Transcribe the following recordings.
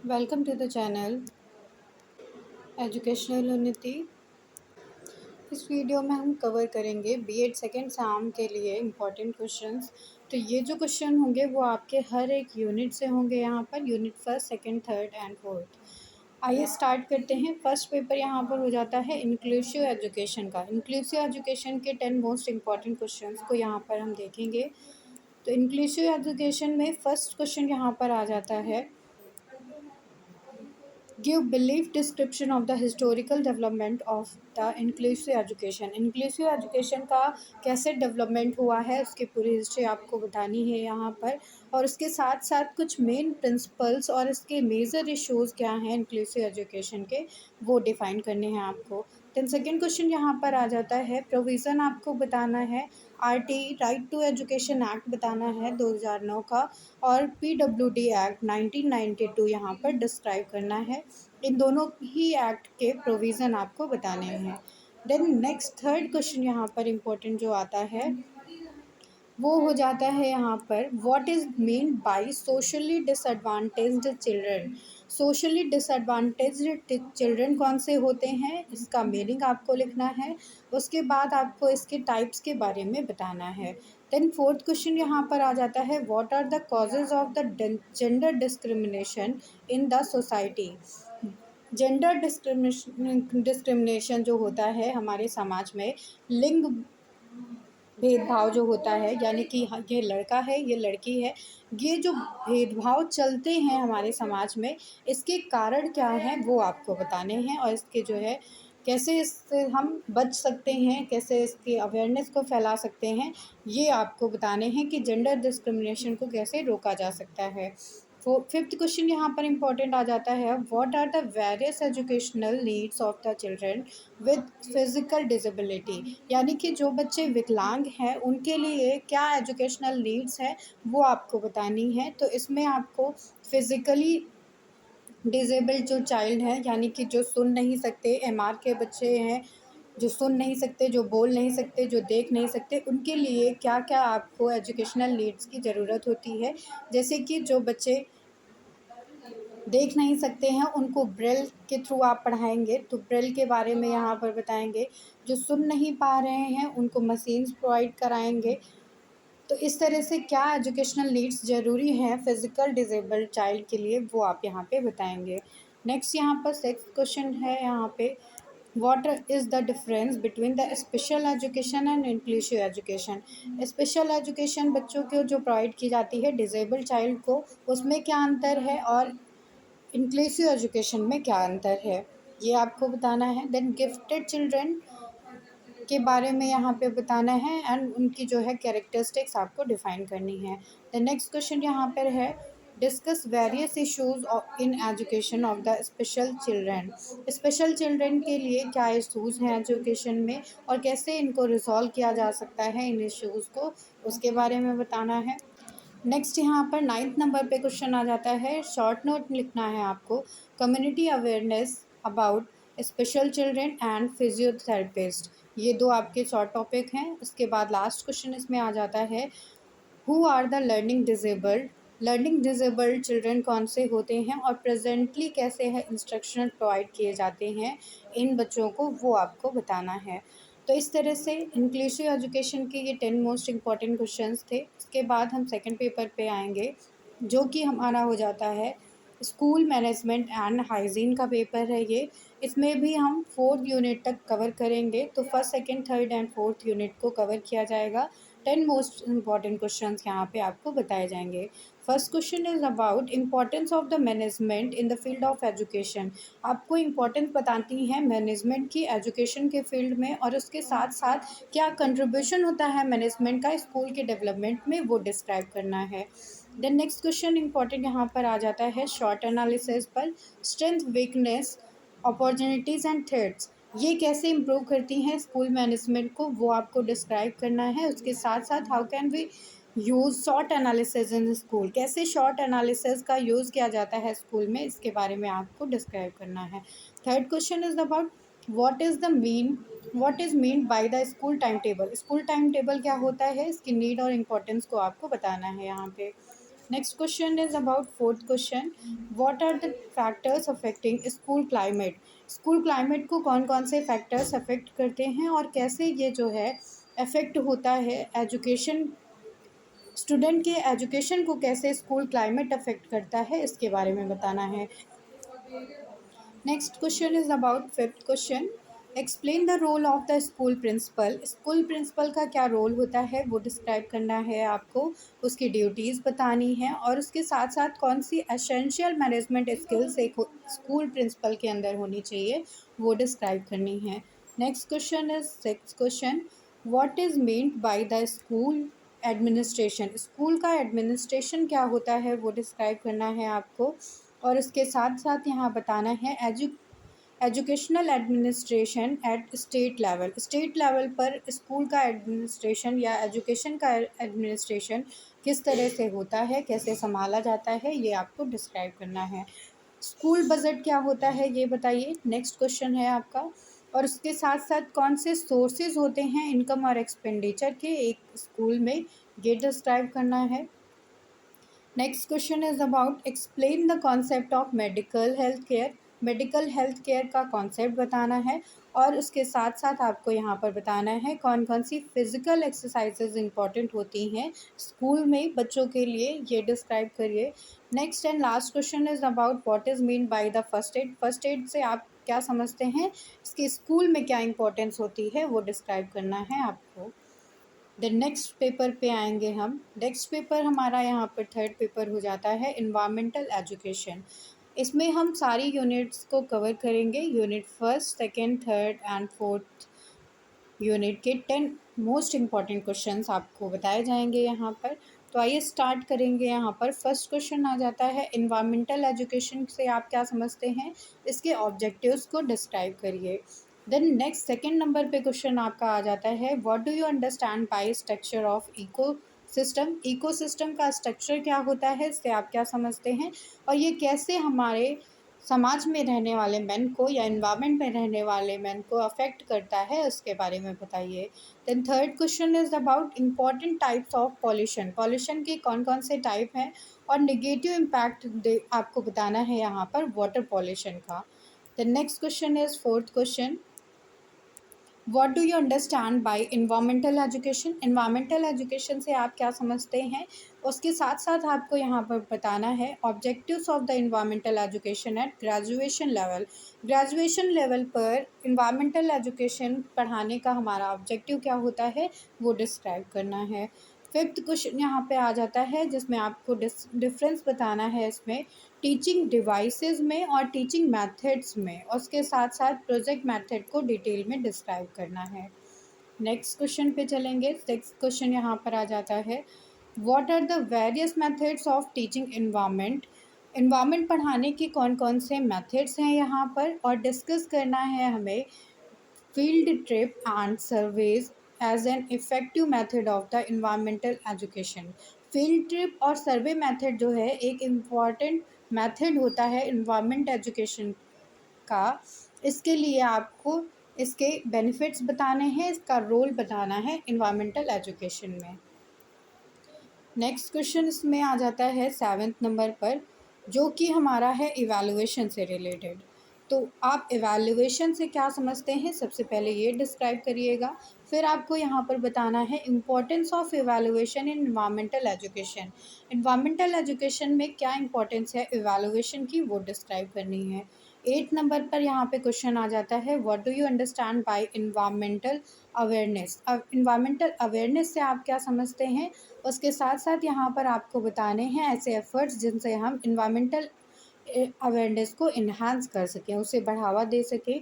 Welcome to the channel educational Unnati. इस video में हम कवर करेंगे बीएड सेकेंड एग्ज़ाम के लिए इम्पोर्टेंट क्वेश्चंस। तो ये जो क्वेश्चन होंगे वो आपके हर एक यूनिट से होंगे। यहाँ per unit first, second, third and fourth. आइए स्टार्ट करते हैं। फर्स्ट पेपर यहाँ पर हो जाता है इंक्लूसिव एजुकेशन का। इंक्लूसिव एजुकेशन के 10 मोस्ट इम्पॉर्टेंट क्वेश्चंस को यहाँ पर हम देखेंगे। तो इंक्लूसिव एजुकेशन में फर्स्ट क्वेश्चन यहाँ पर आ जाता है, give brief description of the historical development of the inclusive education. Inclusive education का कैसे डेवलपमेंट हुआ है उसकी पूरी हिस्ट्री आपको बतानी है यहाँ पर, और उसके साथ साथ कुछ मेन प्रिंसिपल्स और इसके मेजर इश्यूज़ क्या हैं इंक्लूसिव एजुकेशन के, वो डिफ़ाइन करने हैं आपको। देन सेकेंड क्वेश्चन यहाँ पर आ जाता है, प्रोविज़न आपको बताना है, RT right to education act बताना है 2009 का, और पीडब्ल्यूडी एक्ट 1992 यहाँ पर डिस्क्राइब करना है। इन दोनों ही एक्ट के प्रोविज़न आपको बताने हैं। देन नेक्स्ट थर्ड क्वेश्चन यहाँ पर इम्पोर्टेंट जो आता है वो हो जाता है यहाँ पर, what is mean by socially disadvantaged children. Socially disadvantaged children कौन से होते हैं, इसका मीनिंग आपको लिखना है। उसके बाद आपको इसके टाइप्स के बारे में बताना है। देन फोर्थ क्वेश्चन यहाँ पर आ जाता है, what are the causes of the gender discrimination in the society. Gender discrimination जो होता है हमारे समाज में, लिंग भेदभाव जो होता है, यानी कि हाँ ये लड़का है ये लड़की है, ये जो भेदभाव चलते हैं हमारे समाज में, इसके कारण क्या हैं वो आपको बताने हैं, और इसके जो है कैसे इससे हम बच सकते हैं, कैसे इसकी अवेयरनेस को फैला सकते हैं, ये आपको बताने हैं कि जेंडर डिस्क्रिमिनेशन को कैसे रोका जा सकता है। फिफ्थ क्वेश्चन यहाँ पर इम्पोर्टेंट आ जाता है, what are the various educational needs of the children with physical disability. यानी कि जो बच्चे विकलांग हैं उनके लिए क्या एजुकेशनल नीड्स है वो आपको बतानी है। तो इसमें आपको फिज़िकली डिसेबल्ड जो चाइल्ड हैं, यानी कि जो सुन नहीं सकते, एमआर के बच्चे हैं, जो सुन नहीं सकते, जो बोल नहीं सकते, जो देख नहीं सकते, उनके लिए क्या क्या आपको एजुकेशनल नीड्स की ज़रूरत होती है। जैसे कि जो बच्चे देख नहीं सकते हैं उनको ब्रेल के थ्रू आप पढ़ाएंगे, तो ब्रेल के बारे में यहाँ पर बताएंगे। जो सुन नहीं पा रहे हैं उनको मशीन्स प्रोवाइड कराएंगे। तो इस तरह से क्या एजुकेशनल नीड्स ज़रूरी हैं फिज़िकल डिसेबल्ड चाइल्ड के लिए, वो आप यहाँ पे बताएंगे। नेक्स्ट यहाँ पर सिक्स्थ क्वेश्चन है यहाँ पे, what is the difference between the special education and inclusive education. Special education बच्चों को जो प्रोवाइड की जाती है डिसेबल्ड चाइल्ड को, उसमें क्या अंतर है, और इंक्लूसिव एजुकेशन में क्या अंतर है, ये आपको बताना है। देन गिफ्टेड चिल्ड्रन के बारे में यहाँ पे बताना है, एंड उनकी जो है कैरेक्टरिस्टिक्स आपको डिफाइन करनी है। द नेक्स्ट क्वेश्चन यहाँ पर है, discuss various issues in education of the special children. Special children के लिए क्या इश्यूज़ हैं एजुकेशन में, और कैसे इनको रिजॉल्व किया जा सकता है इन इश्यूज़ को, उसके बारे में बताना है। नेक्स्ट यहाँ पर नाइन्थ नंबर पे क्वेश्चन आ जाता है, शॉर्ट नोट लिखना है आपको, community awareness about special children and physiotherapist. ये दो आपके शॉर्ट टॉपिक हैं। उसके बाद लास्ट क्वेश्चन इसमें आ जाता है, who are the learning disabled. Learning disabled children कौन से होते हैं, और प्रेजेंटली कैसे है इंस्ट्रक्शन प्रोवाइड किए जाते हैं इन बच्चों को, वो आपको बताना है। तो इस तरह से इंक्लूसिव एजुकेशन के ये 10 मोस्ट इम्पॉर्टेंट क्वेश्चंस थे। उसके बाद हम सेकंड पेपर पे आएंगे, जो कि हमारा हो जाता है स्कूल मैनेजमेंट एंड हाइजीन का पेपर है ये। इसमें भी हम फोर्थ यूनिट तक कवर करेंगे, तो first, second, third and fourth unit को कवर किया जाएगा। 10 मोस्ट इम्पॉर्टेंट क्वेश्चंस यहाँ पे आपको बताए जाएंगे। First question is about importance of the management in the field of education. आपको इम्पोर्टेंस बताती हैं मैनेजमेंट की एजुकेशन के फील्ड में, और उसके साथ साथ क्या कंट्रीब्यूशन होता है मैनेजमेंट का स्कूल के डेवलपमेंट में, वो डिस्क्राइब करना है। देन नेक्स्ट क्वेश्चन इंपॉर्टेंट यहाँ पर आ जाता है शॉर्ट एनालिसिस पर, strength, weakness, opportunities and threats. ये कैसे इम्प्रूव करती हैं स्कूल मैनेजमेंट को, वो आपको डिस्क्राइब करना है। उसके साथ साथ how can we use short analysis in school, कैसे शॉर्ट एनालिसिस का यूज़ किया जाता है स्कूल में, इसके बारे में आपको डिस्क्राइब करना है। Third question is about what is mean by the school time table. School time table क्या होता है, इसकी नीड और इम्पोर्टेंस को आपको बताना है यहाँ पे। Next question is about fourth question, what are the factors affecting school climate. School climate को कौन कौन से फैक्टर्स अफेक्ट करते हैं और कैसे ये जो है अफेक्ट होता है एजुकेशन, स्टूडेंट के एजुकेशन को कैसे स्कूल क्लाइमेट अफेक्ट करता है, इसके बारे में बताना है। Next question is about fifth question, explain the role of the school principal. School principal का क्या रोल होता है वो डिस्क्राइब करना है आपको, उसकी ड्यूटीज़ बतानी है और उसके साथ साथ कौन सी एसेंशियल मैनेजमेंट स्किल्स एक स्कूल प्रिंसिपल के अंदर होनी चाहिए वो डिस्क्राइब करनी है। Next question is sixth question, what is meant by the school administration. School का एडमिनिस्ट्रेशन क्या होता है वो डिस्क्राइब करना है आपको और उसके साथ साथ यहाँ बताना है educational administration at state level. State level पर स्कूल का एडमिनिस्ट्रेशन या एजुकेशन का एडमिनिस्ट्रेशन किस तरह से होता है, कैसे संभाला जाता है, ये आपको डिस्क्राइब करना है। स्कूल बजट क्या होता है ये बताइए, नेक्स्ट क्वेश्चन है आपका। और उसके साथ साथ कौन से सोर्सेज होते हैं इनकम और एक्सपेंडिचर के एक स्कूल में, ये डिस्क्राइब करना है। Next question is about explain the concept of medical health care. Medical health care का कॉन्सेप्ट बताना है और उसके साथ साथ आपको यहाँ पर बताना है कौन कौन सी फिजिकल एक्सरसाइजेज इंपॉर्टेंट होती हैं स्कूल में बच्चों के लिए, ये डिस्क्राइब करिए। Next and last question is about what is mean by the first aid. First aid से आप क्या समझते हैं, इसकी स्कूल में क्या इंपॉर्टेंस होती है वो डिस्क्राइब करना है आपको। देन नेक्स्ट पेपर पे आएंगे हम। नेक्स्ट पेपर हमारा यहाँ पर थर्ड पेपर हो जाता है इन्वायरमेंटल एजुकेशन। इसमें हम सारी यूनिट्स को कवर करेंगे, unit first, second, third and fourth unit के 10 मोस्ट इम्पॉर्टेंट क्वेश्चंस आपको बताए जाएंगे यहाँ पर। तो आइए स्टार्ट करेंगे। यहाँ पर फर्स्ट क्वेश्चन आ जाता है इन्वायरमेंटल एजुकेशन से आप क्या समझते हैं, इसके ऑब्जेक्टिव्स को डिस्क्राइब करिए। देन नेक्स्ट सेकंड नंबर पे क्वेश्चन आपका आ जाता है what do you understand by structure of ecosystem. Ecosystem का स्ट्रक्चर क्या होता है, इससे आप क्या समझते हैं और ये कैसे हमारे समाज में रहने वाले मैन को या इन्वायरमेंट में रहने वाले मैन को अफेक्ट करता है, उसके बारे में बताइए। Then third question is about important types of pollution. Pollution के कौन कौन से टाइप हैं और निगेटिव इम्पैक्ट आपको बताना है यहाँ पर वाटर पॉल्यूशन का। The next question is fourth question, what do you understand bye environmental education. Environmental education से आप क्या समझते हैं, उसके साथ साथ आपको यहाँ पर बताना है objectives of the environmental education at graduation level. Graduation level पर इन्वायरमेंटल एजुकेशन पढ़ाने का हमारा ऑब्जेक्टिव क्या होता है वो डिस्क्राइब करना है। फिफ्थ क्वेश्चन यहाँ पे आ जाता है जिसमें आपको डिफरेंस बताना है इसमें टीचिंग डिवाइसेस में और टीचिंग मेथड्स में, और उसके साथ साथ प्रोजेक्ट मेथड को डिटेल में डिस्क्राइब करना है। नेक्स्ट क्वेश्चन पे चलेंगे। नेक्स्ट क्वेश्चन यहाँ पर आ जाता है what are the various methods of teaching environment. Environment पढ़ाने के कौन कौन से मेथड्स हैं यहाँ पर, और डिस्कस करना है हमें field trip and surveys as an effective method of the environmental education. Field trip और सर्वे मेथड जो है एक इम्पॉर्टेंट मेथड होता है इन्वायरमेंट एजुकेशन का। इसके लिए आपको इसके बेनिफिट्स बताने हैं, इसका रोल बताना है इन्वायरमेंटल एजुकेशन में। नेक्स्ट क्वेश्चन इसमें आ जाता है सेवन्थ नंबर पर, जो कि हमारा है इवैल्यूएशन से रिलेटेड। तो आप इवैल्यूएशन से क्या समझते हैं, सबसे पहले ये डिस्क्राइब करिएगा। फिर आपको यहाँ पर बताना है importance of evaluation in environmental education. Environmental education में क्या इंपॉर्टेंस है इवैल्यूएशन की वो डिस्क्राइब करनी है। 8 नंबर पर यहाँ पे क्वेश्चन आ जाता है what do you understand bye environmental awareness. अब इन्वायरमेंटल अवेयरनेस से आप क्या समझते हैं, उसके साथ साथ यहाँ पर आपको बताने हैं ऐसे एफर्ट्स जिनसे हम इन्वायरमेंटल अवेयरनेस को इन्हांस कर सकें, उसे बढ़ावा दे सकें।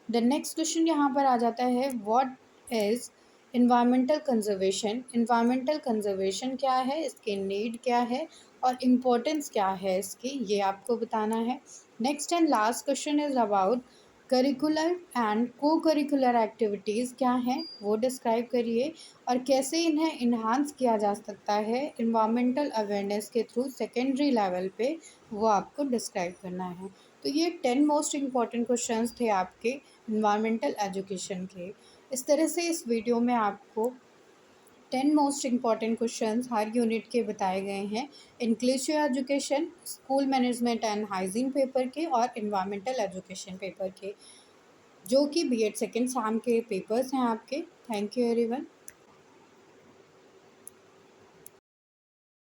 द नेक्स्ट क्वेश्चन यहाँ पर आ जाता है what is environmental conservation. Environmental conservation क्या है, इसके नीड क्या है और इम्पोर्टेंस क्या है इसकी, ये आपको बताना है। Next and last question is about curricular and को करिकुलर एक्टिविटीज़ क्या हैं वो डिस्क्राइब करिए और कैसे इन्हें इन्हांस किया जा सकता है इन्वायरमेंटल अवेयरनेस के थ्रू सेकेंडरी लेवल पे, वो आपको डिस्क्राइब करना है। तो ये 10 मोस्ट इम्पॉर्टेंट क्वेश्चंस थे आपके इन्वायरमेंटल एजुकेशन के। इस तरह से इस वीडियो में आपको 10 मोस्ट इम्पॉर्टेंट क्वेश्चंस हर यूनिट के बताए गए हैं। Inclusive education, school management and hygiene paper के और इन्वायरमेंटल एजुकेशन पेपर के, जो कि बीएड सेकेंड सेम के पेपर्स हैं आपके। Thank you everyone.